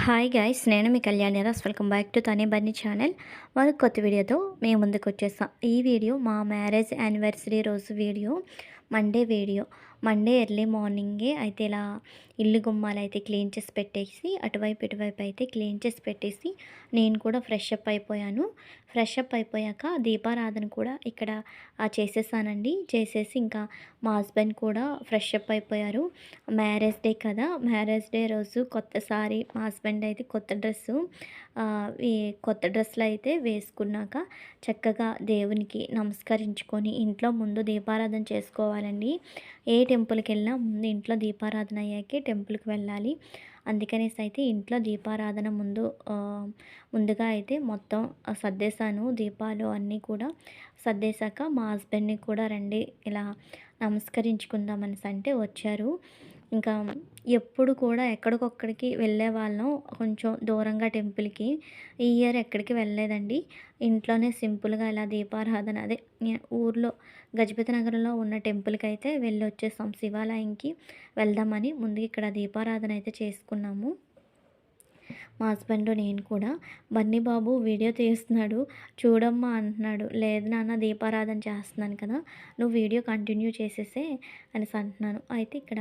Hi guys, నేను మీ Kalyaniraj. Welcome back to తనే Bunny channel. మరొక కొత్త వీడియోతో మేము ముందుకు వచ్చేసాం. ఈ వీడియో మా మ్యారేజ్ యానివర్సరీ రోజు వీడియో. మండే ఎర్లీ మార్నింగే అయితే ఇలా ఇల్లు గుమ్మాలు అయితే క్లీన్ చేసి పెట్టేసి, అటువైపు ఇటువైపు అయితే క్లీన్ చేసి పెట్టేసి నేను కూడా ఫ్రెష్ అప్ అయిపోయాను. ఫ్రెష్ అప్ అయిపోయాక దీపారాధన కూడా ఇక్కడ చేసేసానండి. చేసేసి ఇంకా మా హస్బెండ్ కూడా ఫ్రెష్ అప్ అయిపోయారు. మ్యారేజ్ డే కదా, మ్యారేజ్ డే రోజు కొత్త సారీ, మా హస్బెండ్ అయితే కొత్త డ్రెస్సు, ఈ కొత్త డ్రెస్సులు అయితే వేసుకున్నాక చక్కగా దేవునికి నమస్కరించుకొని ఇంట్లో ముందు దీపారాధన చేసుకోవాలండి. ఏ టెంపుల్కి వెళ్ళినా ముందు ఇంట్లో దీపారాధన అయ్యాకే టెంపుల్కి వెళ్ళాలి. అందుకనేసి అయితే ఇంట్లో దీపారాధన ముందుగా అయితే మొత్తం సర్దేశాను. దీపాలు అన్నీ కూడా సర్దేశాక మా హస్బెండ్ని కూడా రండి ఇలా నమస్కరించుకుందామనేసి అంటే వచ్చారు. ఇంకా ఎప్పుడు కూడా ఎక్కడికొక్కడికి వెళ్ళేవాళ్ళం, కొంచెం దూరంగా టెంపుల్కి. ఈ ఇయర్ ఎక్కడికి వెళ్ళలేదండి. ఇంట్లోనే సింపుల్గా ఇలా దీపారాధన అదే ఊర్లో గజపతి నగరంలో ఉన్న టెంపుల్కి అయితే వెళ్ళి వచ్చేసాం. శివాలయంకి వెళ్దామని ముందు ఇక్కడ దీపారాధన అయితే చేసుకున్నాము. మా హస్బెండ్ నేను కూడా. బన్నీ బాబు వీడియో తీస్తున్నాడు, చూడమ్మా అంటున్నాడు. లేదు నాన్న, దీపారాధన చేస్తున్నాను కదా, నువ్వు వీడియో కంటిన్యూ చేసేసే అనేసి అంటున్నాను. అయితే ఇక్కడ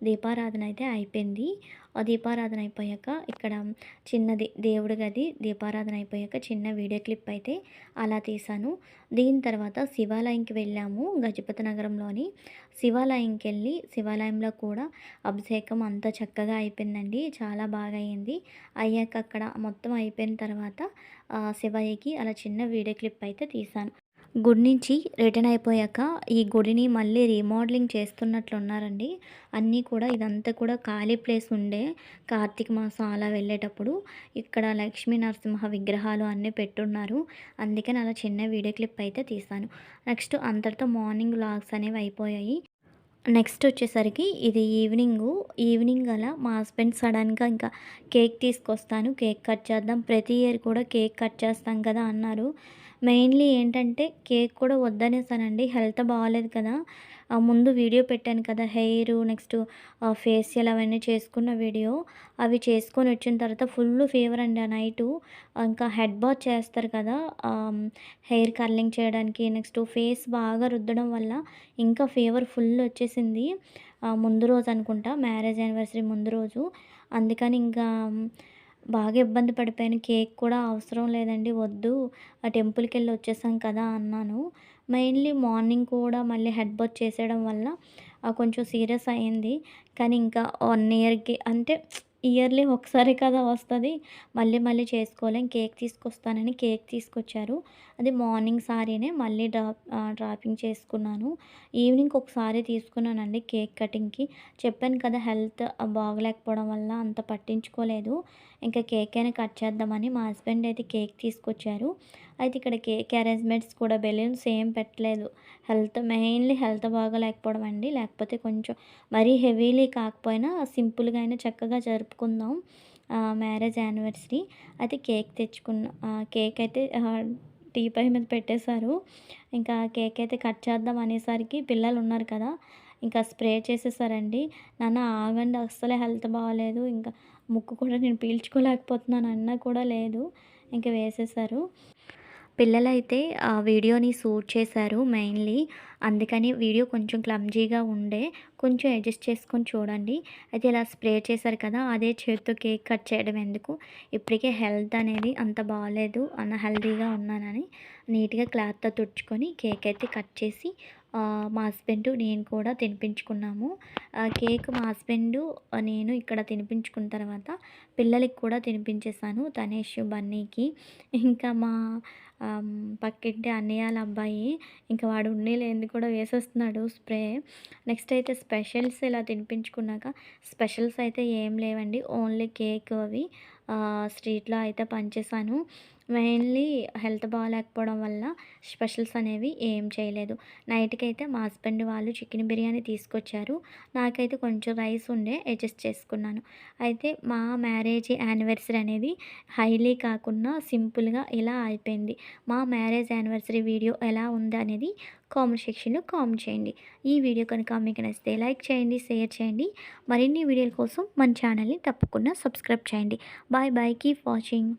దీపారాధన అయితే అయిపోయింది. ఆ దీపారాధన అయిపోయాక ఇక్కడ చిన్నది దేవుడి గది దీపారాధన అయిపోయాక చిన్న వీడియో క్లిప్ అయితే అలా తీశాను. దీని తర్వాత శివాలయంకి వెళ్ళాము. గజపతి నగరంలోని శివాలయంకి వెళ్ళి శివాలయంలో కూడా అభిషేకం అంతా చక్కగా అయిపోయిందండి. చాలా బాగా అయింది. అయ్యాక అక్కడ మొత్తం అయిపోయిన తర్వాత శివయ్యకి అలా చిన్న వీడియో క్లిప్ అయితే తీశాను. గుడి నుంచి రిటర్న్ అయిపోయాక ఈ గుడిని మళ్ళీ రీమోడలింగ్ చేస్తున్నట్లున్నారండి. అన్నీ కూడా ఇదంతా కూడా ఖాళీ ప్లేస్ ఉండే కార్తీక మాసం అలా వెళ్ళేటప్పుడు ఇక్కడ లక్ష్మీ నరసింహ విగ్రహాలు అన్నీ పెట్టున్నారు. అందుకని అలా చిన్న వీడియో క్లిప్ అయితే తీశాను. నెక్స్ట్ అంతటితో మార్నింగ్ వ్లాగ్స్ అనేవి అయిపోయాయి. నెక్స్ట్ వచ్చేసరికి ఇది ఈవినింగ్ అలా మా హస్బెండ్ సడన్గా ఇంకా కేక్ తీసుకొస్తాను, కేక్ కట్ చేద్దాం, ప్రతి ఇయర్ కూడా కేక్ కట్ చేస్తాం కదా అన్నారు. మెయిన్లీ ఏంటంటే కేక్ కూడా వద్దనేసానండి, హెల్త్ బాగాలేదు కదా. ముందు వీడియో పెట్టాను కదా, హెయిర్ నెక్స్ట్ ఫేషియల్ అవన్నీ చేసుకున్న వీడియో. అవి చేసుకొని వచ్చిన తర్వాత ఫుల్ ఫీవర్ అండి ఆ నైటు. ఇంకా హెడ్ బాత్ చేస్తారు కదా హెయిర్ కర్లింగ్ చేయడానికి, నెక్స్ట్ ఫేస్ బాగా రుద్దడం వల్ల ఇంకా ఫీవర్ ఫుల్ వచ్చేసింది. ముందు రోజు అనుకుంటా, మ్యారేజ్ యానివర్సరీ ముందు రోజు. అందుకని ఇంకా బాగా ఇబ్బంది పడిపోయాను. కేక్ కూడా అవసరం లేదండి, వద్దు, ఆ టెంపుల్కి వెళ్ళి వచ్చేసాం కదా అన్నాను. మెయిన్లీ మార్నింగ్ కూడా మళ్ళీ హెడ్ బాత్ చేసేయడం వల్ల కొంచెం సీరియస్ అయింది. కానీ ఇంకా 1 ఇయర్‌కి అంటే ఇయర్లీ ఒకసారి కదా వస్తది, మళ్ళీ మళ్ళీ చేసుకోలేం. కేక్ తీసుకొస్తానని కేక్ తీసుకొచ్చారు. అది మార్నింగ్ సారీనే మళ్ళీ డ్రాపింగ్ చేసుకున్నాను. ఈవినింగ్ ఒకసారి తీసుకున్నానండి కేక్ కటింగ్‌కి. చెప్పాను కదా, హెల్త్ బాగోలేకపోవడం వల్ల అంత పట్టించుకోలేదు. ఇంకా కేక్ అయినా కట్ చేద్దామని మా హస్బెండ్ అయితే కేక్ తీసుకొచ్చారు. అయితే ఇక్కడ కేక్ అరేంజ్‌మెంట్స్ కూడా బెలూన్స్ ఏం పెట్టలేదు. మెయిన్లీ హెల్త్ బాగోలేకపోవడం అండి. లేకపోతే కొంచెం మరీ హెవీలీ కాకపోయినా సింపుల్‌గా అయినా చక్కగా జరుపుకుందాం మ్యారేజ్ యానివర్సరీ. అయితే కేక్ కేక్ అయితే టీపాయ్ మీద పెట్టేశారు. ఇంకా కేక్ అయితే కట్ చేద్దాం అనేసరికి పిల్లలు ఉన్నారు కదా, ఇంకా స్ప్రే చేసేసారండి. నాన్న ఆగండి, అస్సలే హెల్త్ బాగాలేదు, ఇంకా ముక్కు కూడా నేను పీల్చుకోలేకపోతున్నాను అన్నా కూడా లేదు, ఇంకా వేసేసారు. పిల్లలైతే ఆ వీడియోని షూట్ చేశారు మెయిన్లీ. అందుకని వీడియో కొంచెం క్లమ్జీగా ఉండే, కొంచెం అడ్జస్ట్ చేసుకొని చూడండి. అయితే ఇలా స్ప్రే చేశారు కదా, అదే చేత్తో కేక్ కట్ చేయడం ఎందుకు, ఇప్పటికే హెల్త్ అనేది అంత బాగాలేదు, హెల్తీగా ఉన్నానని నీట్గా క్లాత్తో తుడుచుకొని కేక్ అయితే కట్ చేసి మా హస్బెండ్ నేను కూడా తినిపించుకున్నాము. కేక్ మా హస్బెండ్ నేను ఇక్కడ తినిపించుకున్న తర్వాత పిల్లలకి కూడా తినిపించేసాను, తనేష్, బన్నీకి. ఇంకా మా పక్కింటి అన్నయ్య అబ్బాయి, ఇంకా వాడు ఉండి లేనిది కూడా వేసేస్తున్నాడు స్ప్రే. నెక్స్ట్ అయితే స్పెషల్స్ ఇలా తినిపించుకున్నాక స్పెషల్స్ అయితే ఏం లేవండి, ఓన్లీ కేక్ అవి స్ట్రీట్లో అయితే పంచేసాను. మెయిన్‌లీ హెల్త్ బాలేకపోవడం వల్ల స్పెషల్స్ అనేవి ఏం చేయలేదు. నైట్‌కైతే మా హస్బెండ్ వాళ్ళు చికెన్ బిర్యానీ తీసుకొచ్చారు. నాకైతే కొంచెం రైస్ ఉండే అడ్జస్ట్ చేసుకున్నాను. అయితే మా మ్యారేజ్ యానివర్సరీ అనేది హైలీ కాకుండా సింపుల్‌గా ఇలా అయిపోయింది. మా మ్యారేజ్ యానివర్సరీ వీడియో ఎలా ఉందనేది కామెంట్ సెక్షన్‌లో కామెంట్ చేయండి. ఈ వీడియో కనుక మీకు నచ్చితే లైక్ చేయండి, షేర్ చేయండి. మరిన్ని వీడియోల కోసం మన ఛానల్‌ని తప్పకుండా సబ్స్క్రైబ్ చేయండి. Bye bye. Keep watching.